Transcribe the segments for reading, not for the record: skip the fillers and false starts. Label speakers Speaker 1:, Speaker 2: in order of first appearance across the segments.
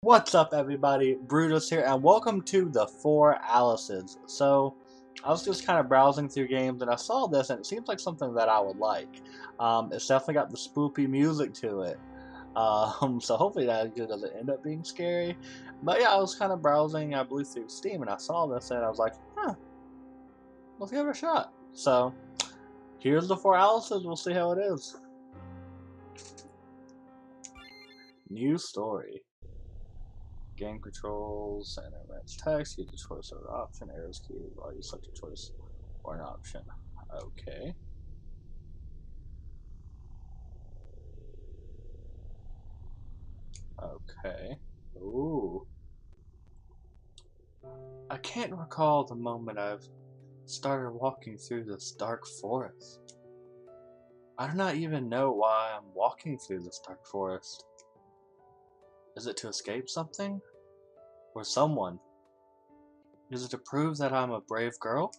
Speaker 1: What's up, everybody? Brutus here, and welcome to the 4 ALICES. So, I was just kind of browsing through games, and I saw this, and it seems like something that I would like. It's definitely got the spoopy music to it. So hopefully that doesn't end up being scary. But yeah, I was kind of browsing, I believe through Steam, and I saw this, and I was like, let's give it a shot. So, here's the 4 ALICES. We'll see how it is. New story. Game controls and advanced text. Use the choice or option. Arrows key while you select a choice or an option. Okay. Okay. Ooh. I can't recall the moment I've started walking through this dark forest. I do not even know why I'm walking through this dark forest. Is it to escape something? Or someone? Is it to prove that I'm a brave girl?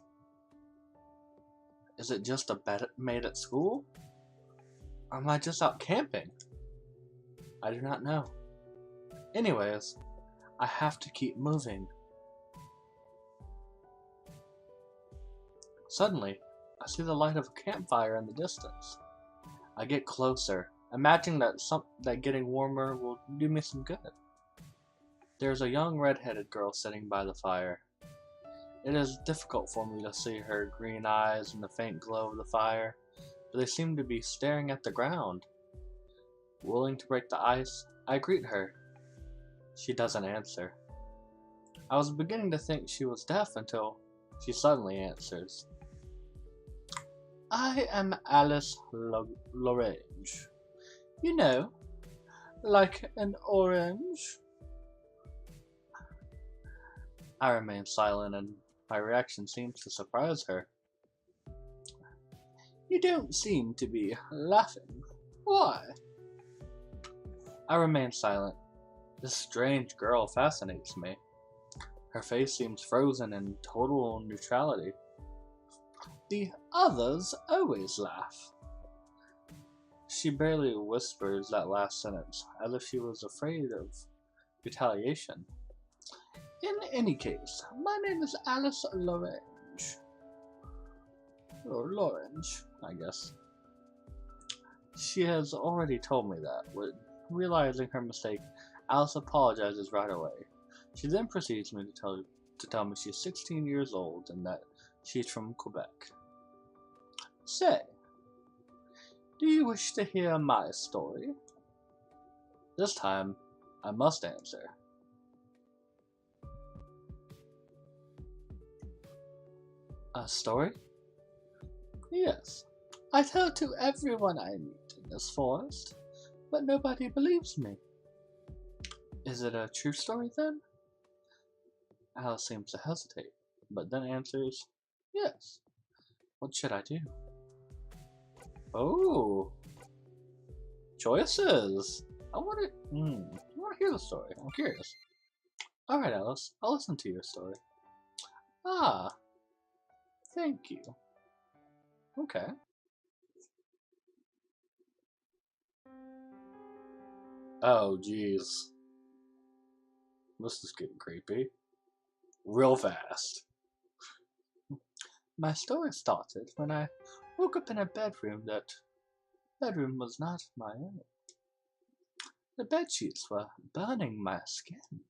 Speaker 1: Is it just a bet made at school? Or am I just out camping? I do not know. Anyways, I have to keep moving. Suddenly, I see the light of a campfire in the distance. I get closer, imagining that getting warmer will do me some good. There's a young red-headed girl sitting by the fire. It is difficult for me to see her green eyes in the faint glow of the fire, but they seem to be staring at the ground. Willing to break the ice, I greet her. She doesn't answer. I was beginning to think she was deaf until she suddenly answers. I am Alice Lorange. You know, like an orange. I remain silent, and my reaction seems to surprise her. You don't seem to be laughing. Why? I remain silent. This strange girl fascinates me. Her face seems frozen in total neutrality. The others always laugh. She barely whispers that last sentence, as if she was afraid of retaliation. In any case, my name is Alice Lorange. Or Lorange, I guess. She has already told me that. Realizing her mistake, Alice apologizes right away. She then proceeds to tell me she's 16 years old and that she's from Quebec. Say, do you wish to hear my story? This time, I must answer. A story? Yes. I tell it to everyone I meet in this forest, but nobody believes me. Is it a true story then? Alice seems to hesitate, but then answers, yes. What should I do? Oh, choices. I want to hear the story. I'm curious. Alright, Alice, I'll listen to your story. Ah, thank you. Okay. Oh, jeez. This is getting creepy. Real fast. My story started when I woke up in a bedroom bedroom was not my own. The bedsheets were burning my skin.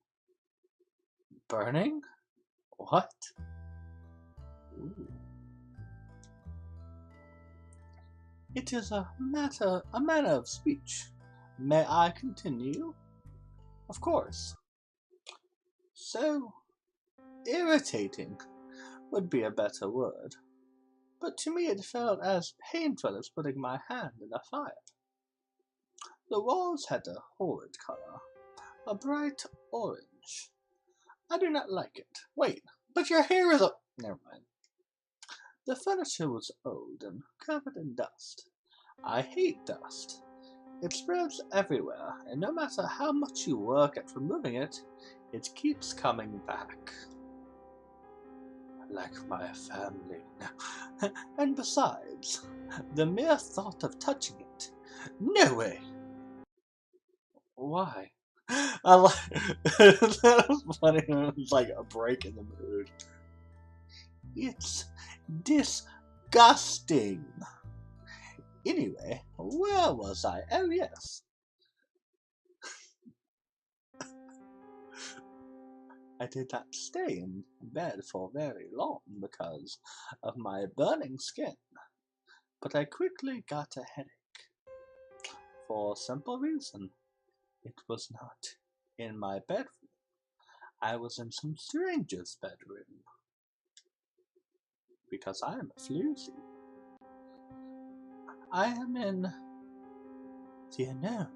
Speaker 1: Burning? What? Ooh. It is a matter of speech. May I continue? Of course. So, irritating would be a better word, but to me it felt as painful as putting my hand in a fire. The walls had a horrid color, a bright orange. I do not like it. Wait, but your hair is a... Never mind. The furniture was old and covered in dust. I hate dust. It spreads everywhere, and no matter how much you work at removing it, it keeps coming back. Like my family. And besides, the mere thought of touching it. No way! Why? I like that was funny. It was like a break in the mood. It's disgusting. Anyway, where was I? Oh yes. I did not stay in bed for very long because of my burning skin, but I quickly got a headache. For a simple reason, it was not in my bedroom. I was in some stranger's bedroom because I am a floozy. I am in the unknown.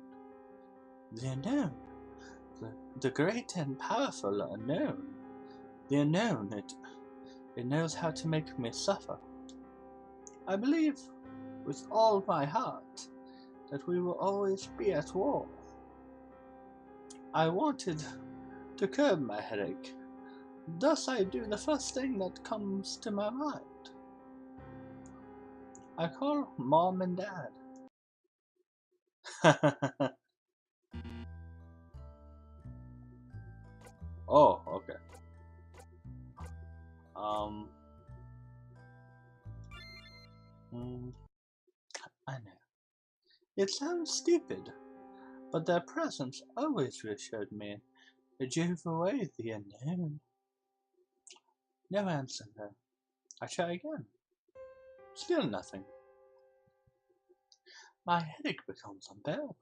Speaker 1: The unknown. The great and powerful unknown. The unknown, it knows how to make me suffer. I believe with all my heart that we will always be at war. I wanted to curb my headache. Thus I do the first thing that comes to my mind. I call Mom and Dad. Oh, okay. Um, I know. It sounds stupid, but their presence always reassured me. It drove away the unknown. No answer, though. I try again. Still nothing. My headache becomes unbearable.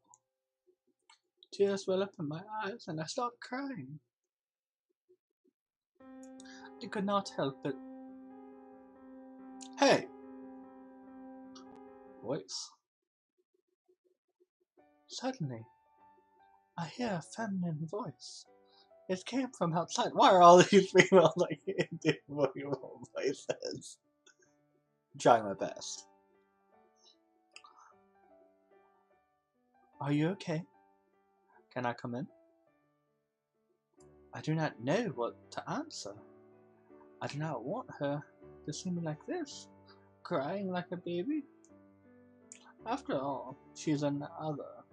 Speaker 1: Tears well up in my eyes and I start crying. I could not help it. Hey! Voice. Suddenly, I hear a feminine voice. It came from outside. Why are all these people like Indian voices? I'm trying my best. Are you okay? Can I come in? I do not know what to answer. I do not want her to see me like this, crying like a baby. After all, she's another.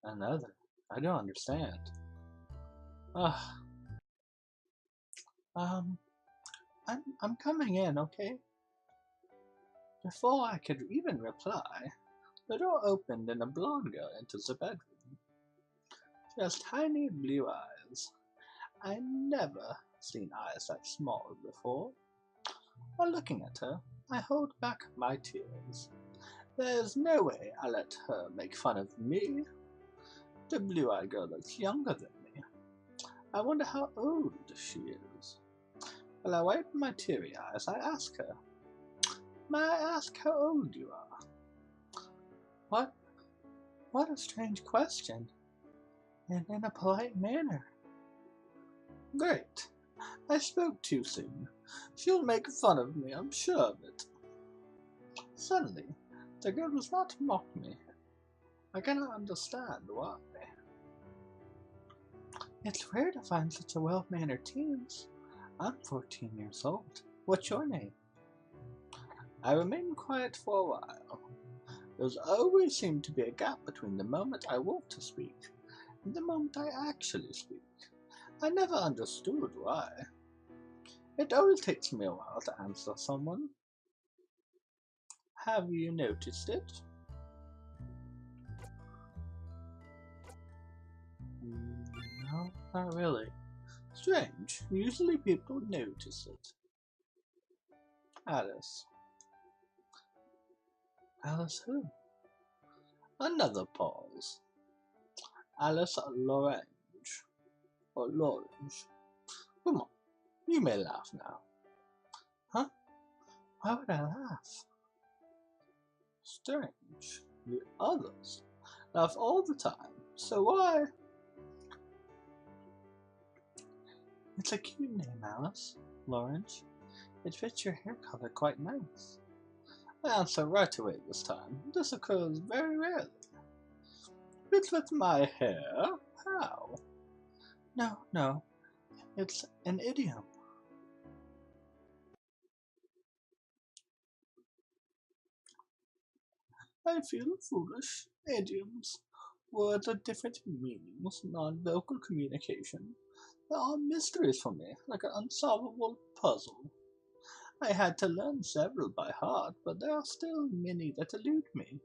Speaker 1: Another? I don't understand. Ugh. I'm coming in, okay? Before I could even reply, the door opened and a blonde girl enters the bedroom. She has tiny blue eyes. I never seen eyes that small before. While looking at her, I hold back my tears. There's no way I let her make fun of me. The blue-eyed girl looks younger than me. I wonder how old she is. While I wipe my teary eyes, I ask her, "May I ask how old you are?" What? What a strange question, and in a polite manner. Great. I spoke too soon. She'll make fun of me, I'm sure of it. Suddenly, the girl does not mock me. I cannot understand why. It's rare to find such a well-mannered teens. I'm 14 years old. What's your name? I remain quiet for a while. There's always seemed to be a gap between the moment I want to speak and the moment I actually speak. I never understood why. It always takes me a while to answer someone. Have you noticed it? No, not really. Strange. Usually people notice it. Alice. Alice who? Another pause. Alice Lorange. Or Lorange. Come on, you may laugh now. Huh? Why would I laugh? Strange. The others laugh all the time, so why? It's a cute name, Alice. Lorange. It fits your hair color quite nice. I answer right away this time. This occurs very rarely. Fits with my hair? How? No. It's an idiom. I feel foolish. Idioms. Words are different in meanings, non-vocal communication. There are mysteries for me, like an unsolvable puzzle. I had to learn several by heart, but there are still many that elude me.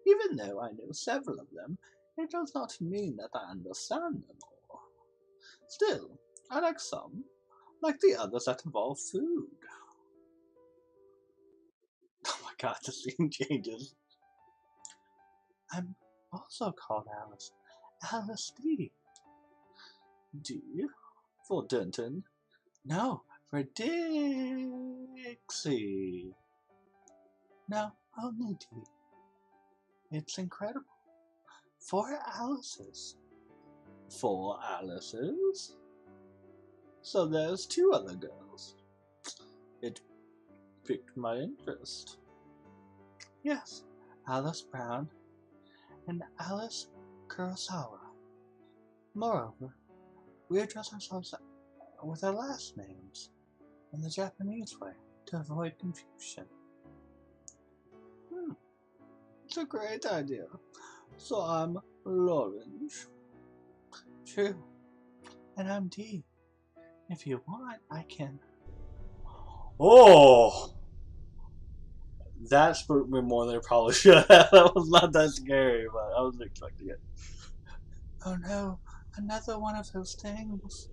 Speaker 1: Even though I know several of them, it does not mean that I understand them all. Still, I like some, like the others that involve food. Oh my god, the scene changes. I'm also called Alice. Alice D. D? For Denton? No, for Dixie. No, only D. It's incredible. 4 Alices. 4 Alices? So there's 2 other girls. It piqued my interest. Yes, Alice Brown and Alice Kurosawa. Moreover, we address ourselves with our last names in the Japanese way to avoid confusion. It's a great idea. So I'm Lawrence. True. And I'm D. If you want, I can. Oh! That spooked me more than it probably should have. That was not that scary, but I wasn't expecting it. Oh no, another one of those things.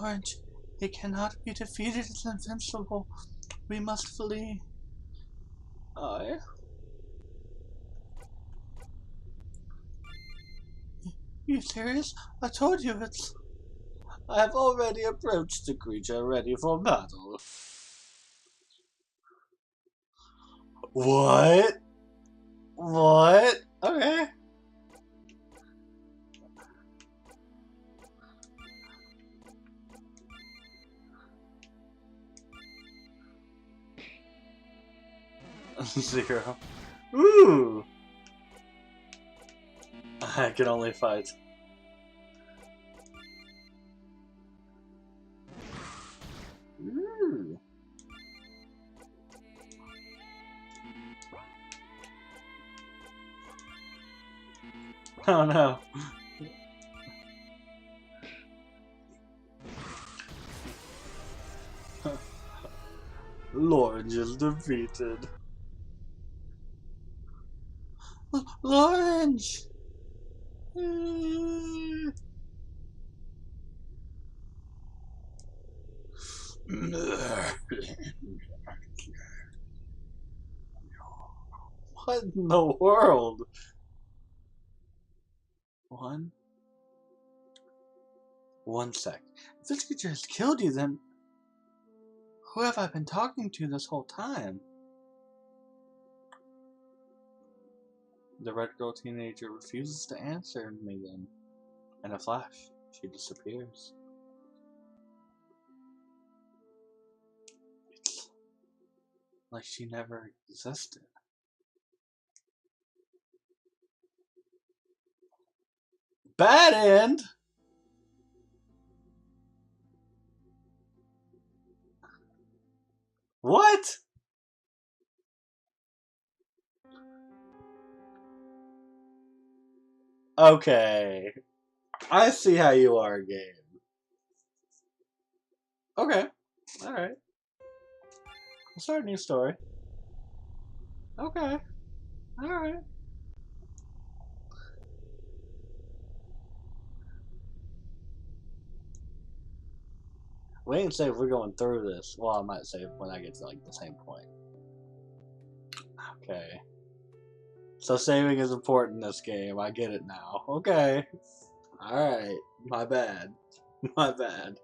Speaker 1: Orange, it cannot be defeated, it's invincible. We must flee. Aye. You serious? I told you it's... I have already approached the creature ready for battle. What? What? Okay. Zero. Ooh! I can only fight. Ooh. Oh no. Lawrence is defeated. Lawrence! What in the world? One sec. If this creature has killed you, then who have I been talking to this whole time? The red girl teenager refuses to answer me then. In a flash, she disappears. It's like she never existed. Bad end! What? Okay. I see how you are, game. Okay. Alright. We'll start a new story. Okay. Alright. We ain't say if we're going through this. Well, I might say when I get to like the same point. Okay. So saving is important in this game. I get it now. Okay. Alright. My bad. My bad.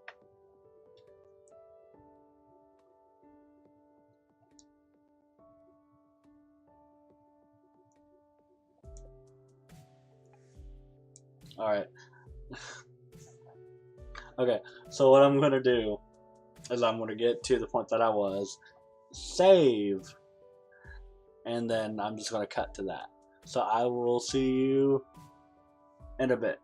Speaker 1: Alright. Okay, so what I'm gonna do is I'm gonna get to the point that I was, save, and then I'm just gonna cut to that. So I will see you in a bit.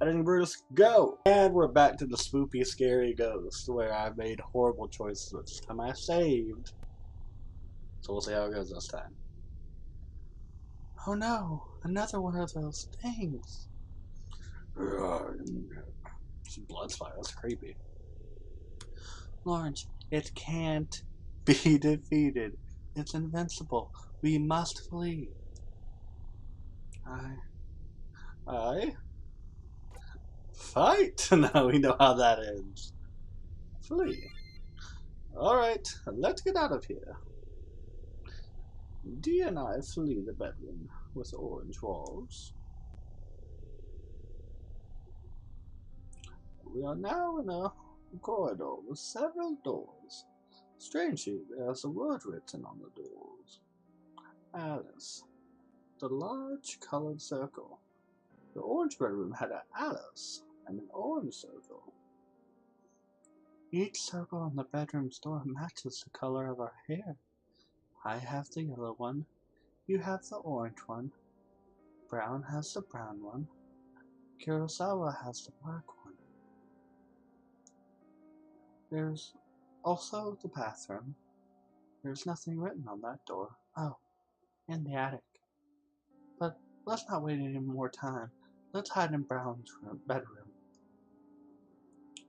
Speaker 1: Editing Brutus, go! And we're back to the spoopy, scary ghost, where I made horrible choices this time. I saved. So So we'll see how it goes this time. Oh no, another one of those things. Some blood spot, that's creepy. Lawrence, it can't be defeated. It's invincible. We must flee. I fight. Now we know how that ends. Flee. Alright, let's get out of here. Dee and I flee the bedroom with orange walls. We are now in a corridor with several doors. Strangely, there's a word written on the doors. Alice. The large colored circle. The orange bedroom had an Alice and an orange circle. Each circle on the bedroom's door matches the color of our hair. I have the yellow one. You have the orange one. Brown has the brown one. Kurosawa has the black one. There's also the bathroom. There's nothing written on that door. Oh, in the attic. But let's not wait any more time. Let's hide in Brown's bedroom.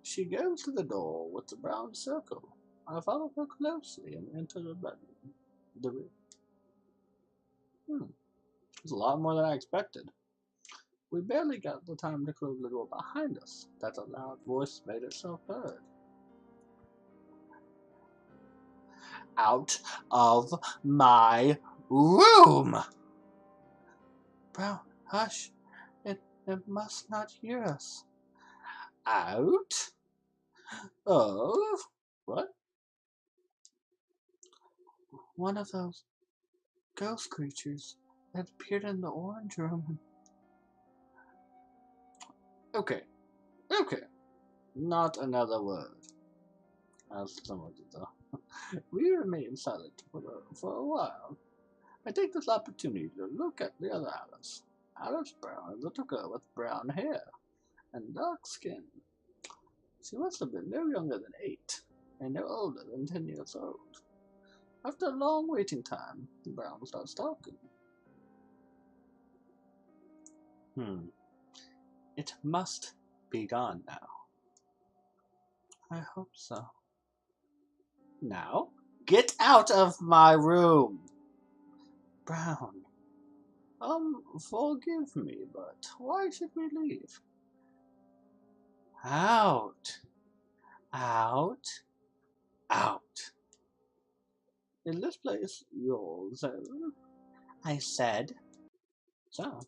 Speaker 1: She goes to the door with the brown circle. I follow her closely and enter the bedroom. The room. There's a lot more than I expected. We barely got the time to close the door behind us. That a loud voice made itself heard. Out of my room! Brown, hush. It must not hear us. Out of what? One of those ghost creatures that appeared in the orange room. Okay. Not another word. As someone did though. We remain silent for a while. I take this opportunity to look at the other Alice. Alice Brown, a little girl with brown hair and dark skin. She must have been no younger than 8 and no older than 10 years old. After a long waiting time, Brown starts talking. It must be gone now. I hope so. Now, get out of my room! Brown. Forgive me, but why should we leave? Out. Out. Out. Is this place your zone? I said. Zone?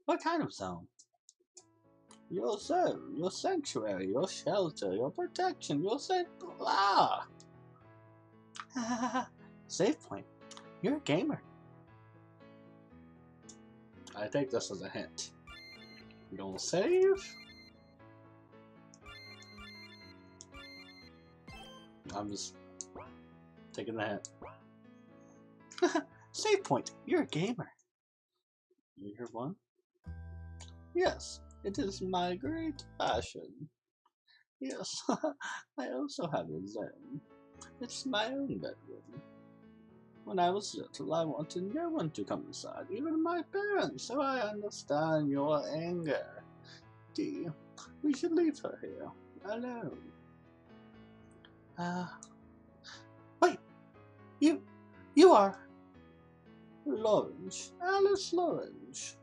Speaker 1: What kind of zone? Your zone, your sanctuary, your shelter, your protection, your safe. Ah! Save point. You're a gamer. I take this as a hint. You don't save? I'm just taking the hint. Save point. You're a gamer. You hear one? Yes, it is my great passion. Yes, I also have a zen. It's my own bedroom. When I was little, I wanted no one to come inside, even my parents, so I understand your anger. Dee, we should leave her here, alone. Wait, you are... Lawrence, Alice Lawrence.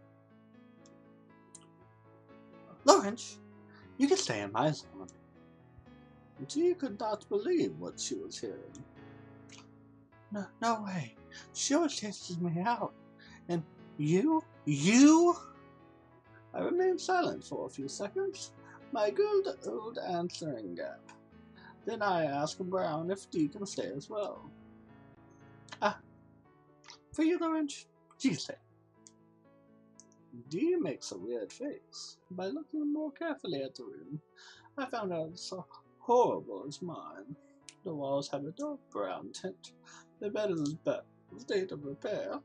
Speaker 1: Lawrence, you can stay in my zone. Dee could not believe what she was hearing. No way. She always chases me out. And you? I remained silent for a few seconds, my good old answering gap. Then I asked Brown if Dee can stay as well. For you, Lawrence, she can stay. Dee makes a weird face. By looking more carefully at the room, I found out it's so horrible as mine. The walls have a dark brown tint. The bed is in a state of repair.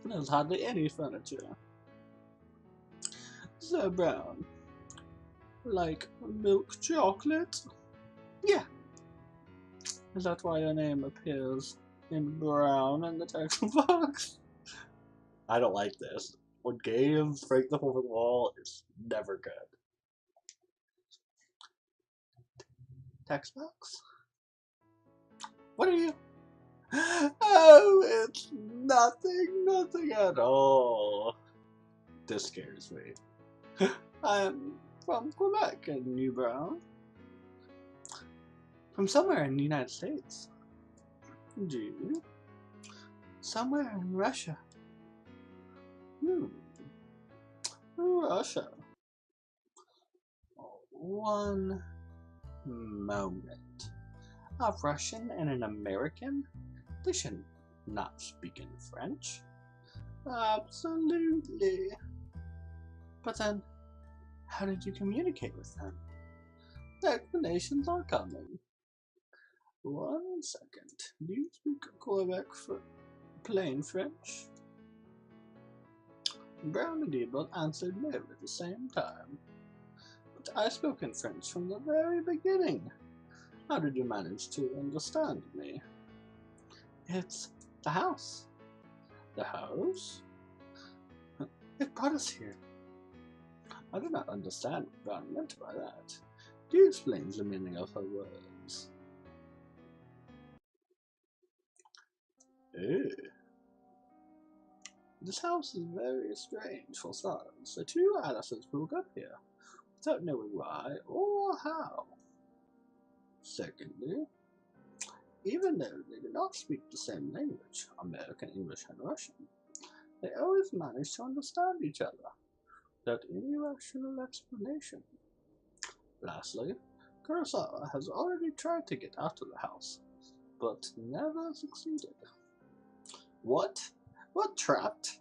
Speaker 1: There's hardly any furniture. So brown. Like milk chocolate? Yeah. Is that why your name appears in brown in the textbooks. I don't like this. When games break the fourth wall, it's never good. Textbooks? What are you? Oh, it's nothing at all. This scares me. I'm from Quebec and New Brown. From somewhere in the United States. Do you? Somewhere in Russia. Russia. One moment. A Russian and an American? They should not speak in French. Absolutely. But then, how did you communicate with them? The explanations are coming. 1 second. Do you speak Quebec for plain French? Brown and Ebel answered no at the same time. But I spoke in French from the very beginning. How did you manage to understand me? It's the house. The house? It brought us here. I do not understand what Brown meant by that. Do you explain the meaning of her words? This house is very strange for starters. The two Alices broke up here, without knowing why or how. Secondly, even though they do not speak the same language, American, English, and Russian, they always manage to understand each other, without any rational explanation. Lastly, Kurosawa has already tried to get out of the house, but never succeeded. What? What, trapped?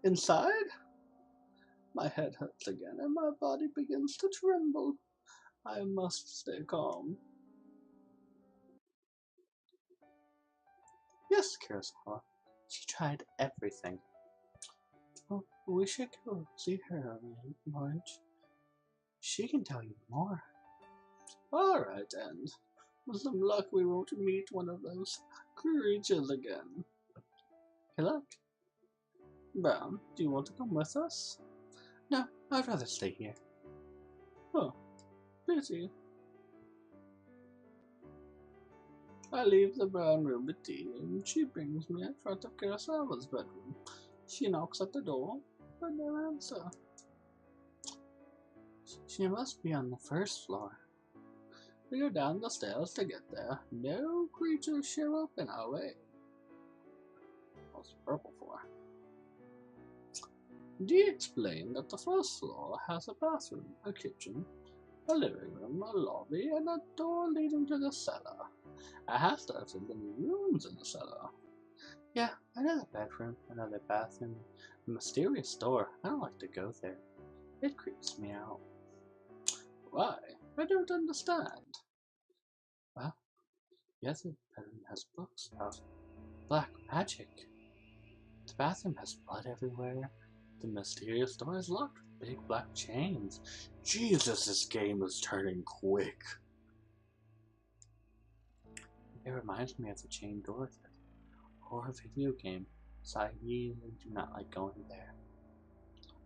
Speaker 1: Inside? My head hurts again and my body begins to tremble. I must stay calm. Yes, Kurosawa. She tried everything. Well, we should go see her, Marge. She can tell you more. Alright, and with some luck we won't meet one of those creatures again. Hey, look. Brown, do you want to come with us? No, I'd rather stay here. Oh, pity. I leave the brown room with tea, and she brings me in front of Kurosawa's bedroom. She knocks at the door, but no answer. She must be on the first floor. We go down the stairs to get there. No creatures show up in our way. What's purple for? Dee explained that the first floor has a bathroom, a kitchen, a living room, a lobby, and a door leading to the cellar. I have to have many rooms in the cellar. Yeah, another bedroom, another bathroom, a mysterious door. I don't like to go there. It creeps me out. Why? I don't understand. Well, the other bedroom has books about black magic. The bathroom has blood everywhere. The mysterious door is locked with big black chains. Jesus, this game is turning quick. It reminds me of the chain door that horror video game, so I really do not like going there.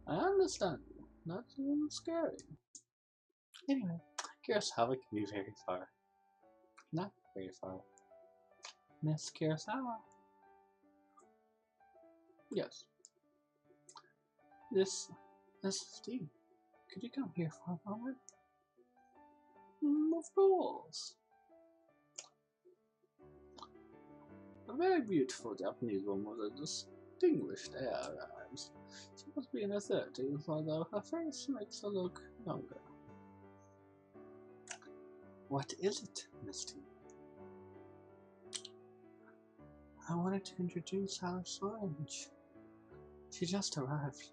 Speaker 1: I understand you. Not even scary. Anyway, Kurosawa can be very far. Not very far. Miss Kurosawa. Yes. This is Steve. Could you come here for a moment? Of course. A very beautiful Japanese woman with a distinguished air arrives. She must be in her 30s, although her face makes her look younger. What is it, Misty? I wanted to introduce Alice Orange. She just arrived.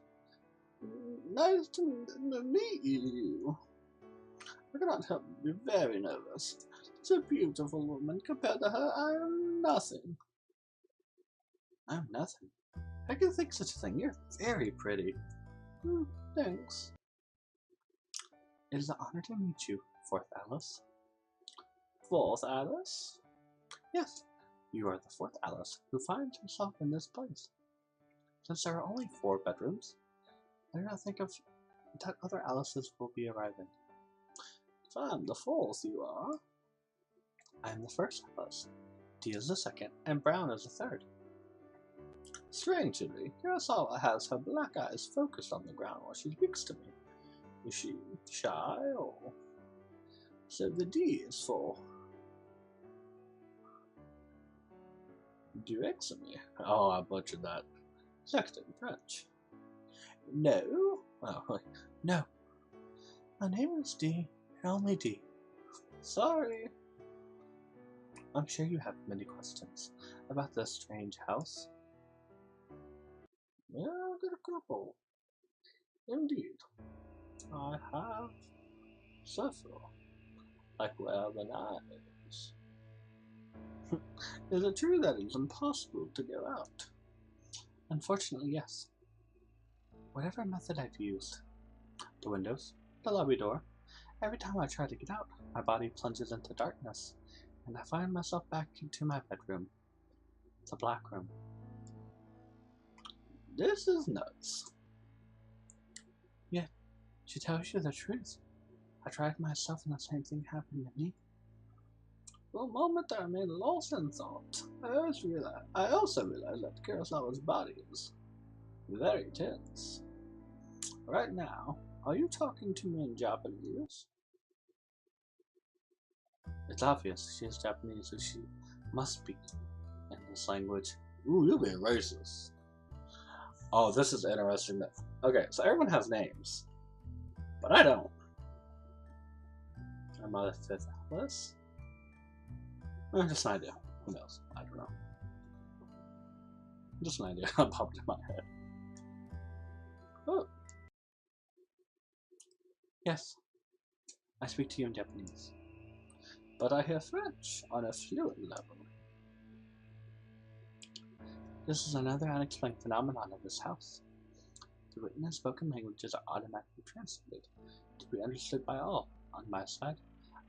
Speaker 1: Nice to meet you. I cannot help but be very nervous. She's a beautiful woman. Compared to her, I am nothing. I'm nothing. I can think such a thing. You're very pretty. Thanks. It is an honor to meet you, Fourth Alice. Fourth Alice? Yes, You are the fourth Alice who finds herself in this place. Since there are only 4 bedrooms, I do not think of that other Alices will be arriving. So I'm the 4th, you are? I am the first Alice. D is the 2nd, and Brown is the 3rd. Strangely, Kurosawa has her black eyes focused on the ground while she speaks to me. Is she shy, or... So the D is for... Duexamy. Oh, I butchered that. Second in French. No? Oh, no. My name is D, and only D. Sorry. I'm sure you have many questions about this strange house. Yeah, I've got a couple. Indeed. I have several. Like where the knives. Is it true that it's impossible to go out? Unfortunately, yes. Whatever method I've used, the windows, the lobby door, every time I try to get out, my body plunges into darkness, and I find myself back into my bedroom, the black room. This is nuts. Yet, she tells you the truth. I tried myself and the same thing happened to me. For a moment I made lost in thought. I also realized that Kurosawa's body is very tense. Right now, are you talking to me in Japanese? It's obvious she is Japanese, so she must speak in this language. Ooh, you're being racist. Oh, this is interesting. Okay, so everyone has names, but I don't. Am I the 5th Alice? Just an idea. Who knows? I don't know. Just an idea that popped in my head. Oh. Yes, I speak to you in Japanese. But I hear French on a fluent level. This is another unexplained phenomenon of this house. The written and spoken languages are automatically translated to be understood by all. On my side,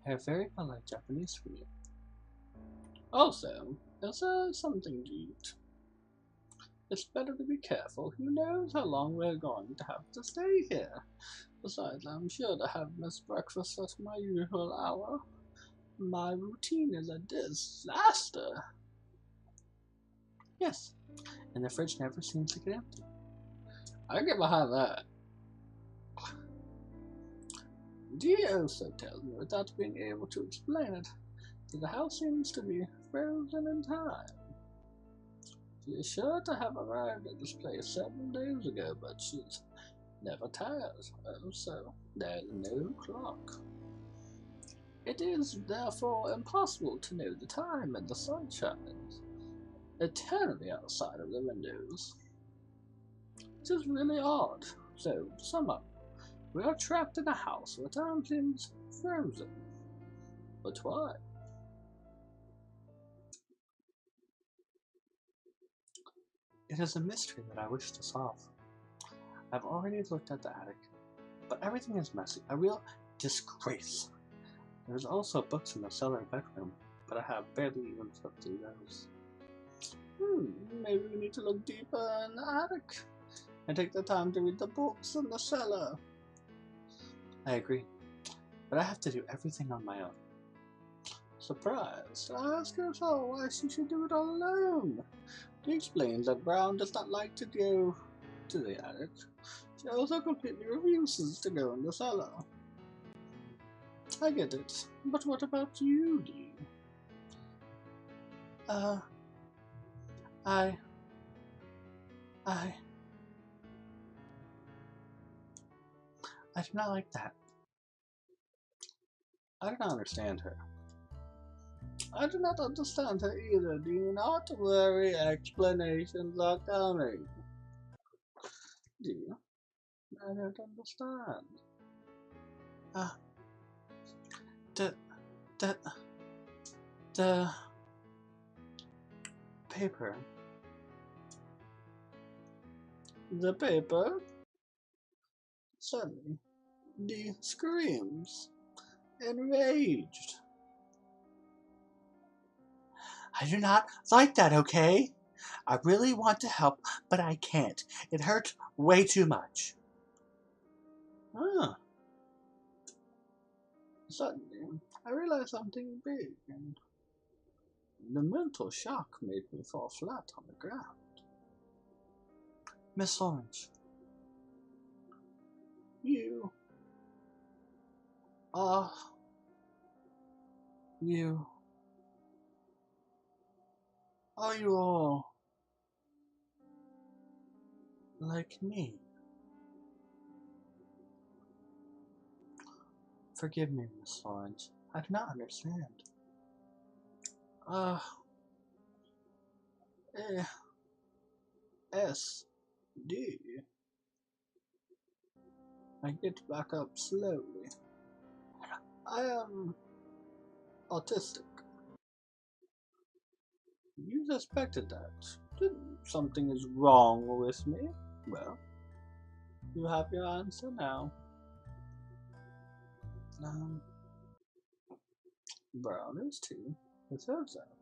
Speaker 1: I have very polite Japanese for you. Also, is there something to eat? It's better to be careful. Who knows how long we're going to have to stay here? Besides, I'm sure to have missed breakfast at my usual hour. My routine is a disaster. Yes, and the fridge never seems to get empty. I get behind that. Dee also tells me, without being able to explain it, that the house seems to be frozen in time. She is sure to have arrived at this place 7 days ago, but she's never tired, so there's no clock. It is therefore impossible to know the time, and the sun shines eternally outside of the windows. It is really odd. So, to sum up, we are trapped in a house where time seems frozen. But why? It is a mystery that I wish to solve. I've already looked at the attic, but everything is messy, a real disgrace. There's also books in the cellar bedroom, but I have barely even flipped through those. Maybe we need to look deeper in the attic and take the time to read the books in the cellar. I agree, but I have to do everything on my own. Surprised, I asked her so why she should do it all alone. She explains that Brown does not like to go to the attic. She also completely refuses to go in the cellar. I get it, but what about you, Dee? I do not like that. I do not understand her. I do not understand her either. Do not worry, explanations are coming. Do you? I don't understand. The paper. The paper? Suddenly, Dee screams, enraged.
Speaker 2: I do not like that, okay? I really want to help, but I can't. It hurts way too much.
Speaker 1: Ah, suddenly, I realized something big, and the mental shock made me fall flat on the ground.
Speaker 2: Miss Orange,
Speaker 1: You are...
Speaker 2: you...
Speaker 1: Are you all
Speaker 2: like me. Forgive me, Miss Orange. I do not understand.
Speaker 1: uh A S D? I get back up slowly. I am autistic. You suspected that. Something is wrong with me? Well, you have your answer now.
Speaker 2: Um,
Speaker 1: Brown is too. It turns out.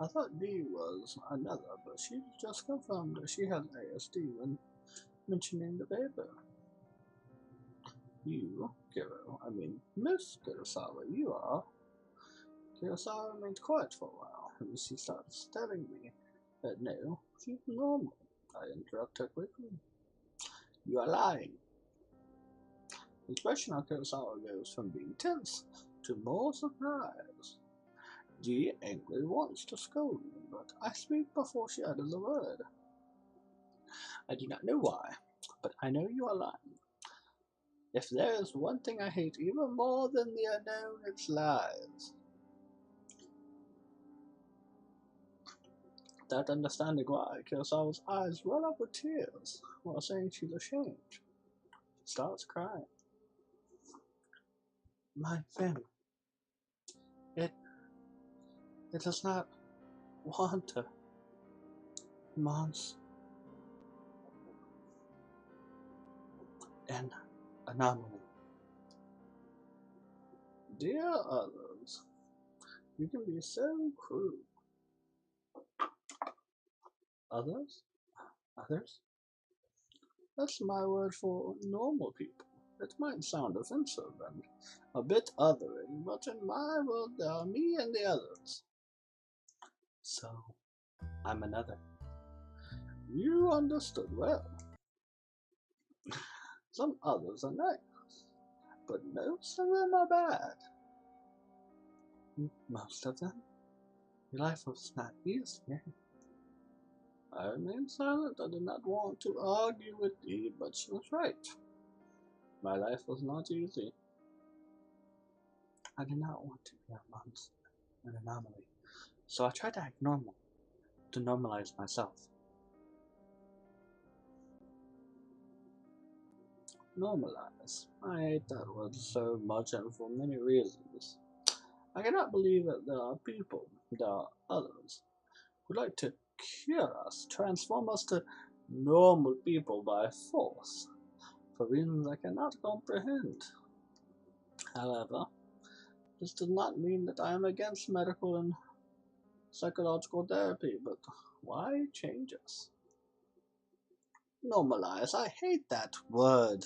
Speaker 1: I thought D was another, but she just confirmed that she has ASD when mentioning the paper. You, Miss Kurosawa, you are. Kurosawa remained quiet for a while, and she started staring me. But no, she's normal. I interrupt her quickly. You are lying. The expression on Kurosawa goes from being tense to more surprise. G angrily wants to scold me, but I speak before she utters a word. I do not know why, but I know you are lying. If there is one thing I hate even more than the unknown, it's lies. Without understanding why, Kurosawa's eyes well up with tears while saying she's ashamed. She starts crying.
Speaker 2: my family. It does not want a monster. An anomaly.
Speaker 1: Dear others, you can be so cruel. Others?
Speaker 2: Others?
Speaker 1: That's my word for normal people. It might sound offensive and a bit othering, but in my world there are me and the others.
Speaker 2: So, I'm another.
Speaker 1: You understood well. Some others are nice, but most of them are bad.
Speaker 2: Most of them? Your life was not easy.
Speaker 1: I remained silent. I did not want to argue with Eve, but she was right. My life was not easy.
Speaker 2: I did not want to be a monster, an anomaly. So I tried to act normal, to normalize myself.
Speaker 1: Normalize. I hate that word so much and for many reasons. I cannot believe that there are people, there are others, who like to cure us, transform us to normal people by force, for reasons I cannot comprehend. However, this does not mean that I am against medical and psychological therapy, but why change us? Normalize, I hate that word.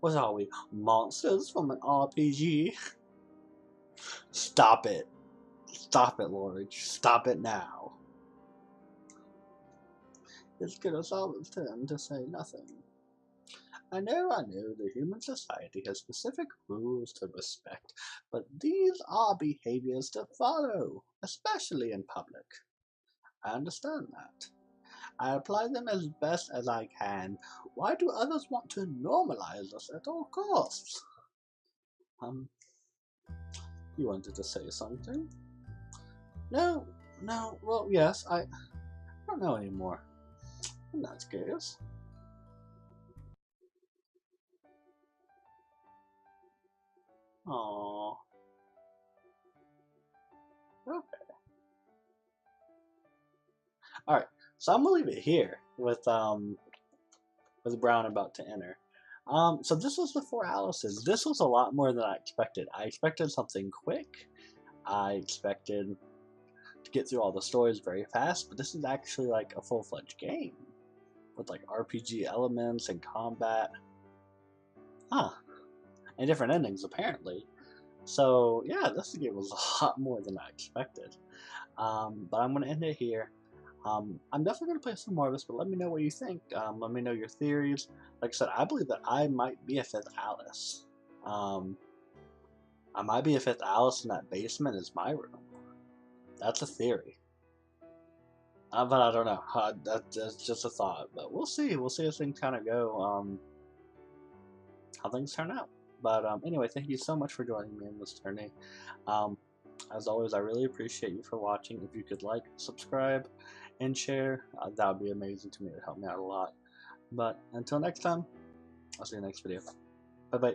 Speaker 1: What are we, monsters from an RPG? Stop it. Stop it, Lord. Stop it now. It's Kurosawa's turn to say nothing. I know the human society has specific rules to respect, but these are behaviors to follow, especially in public. I understand that. I apply them as best as I can. Why do others want to normalize us at all costs? You wanted to say something? No, well, yes, I don't know anymore. In that case. Aww. Okay. Alright, so I'm gonna leave it here with Brown about to enter. So this was the 4 Alices. This was a lot more than I expected. I expected something quick. I expected to get through all the stories very fast, but this is actually like a full-fledged game with like RPG elements and combat. Huh. And different endings apparently. So yeah, this game was a lot more than I expected. But I'm gonna end it here. I'm definitely gonna play some more of this, but let me know what you think. Let me know your theories. Like I said, I believe that I might be a fifth Alice. I might be a fifth Alice, and that basement is my room. That's a theory. But I don't know. That's just a thought. But we'll see. We'll see as things kind of go. How things turn out. But anyway, thank you so much for joining me in this journey. As always, I really appreciate you for watching. If you could like, subscribe, and share, that would be amazing to me. It would help me out a lot. But until next time, I'll see you next video. Bye bye.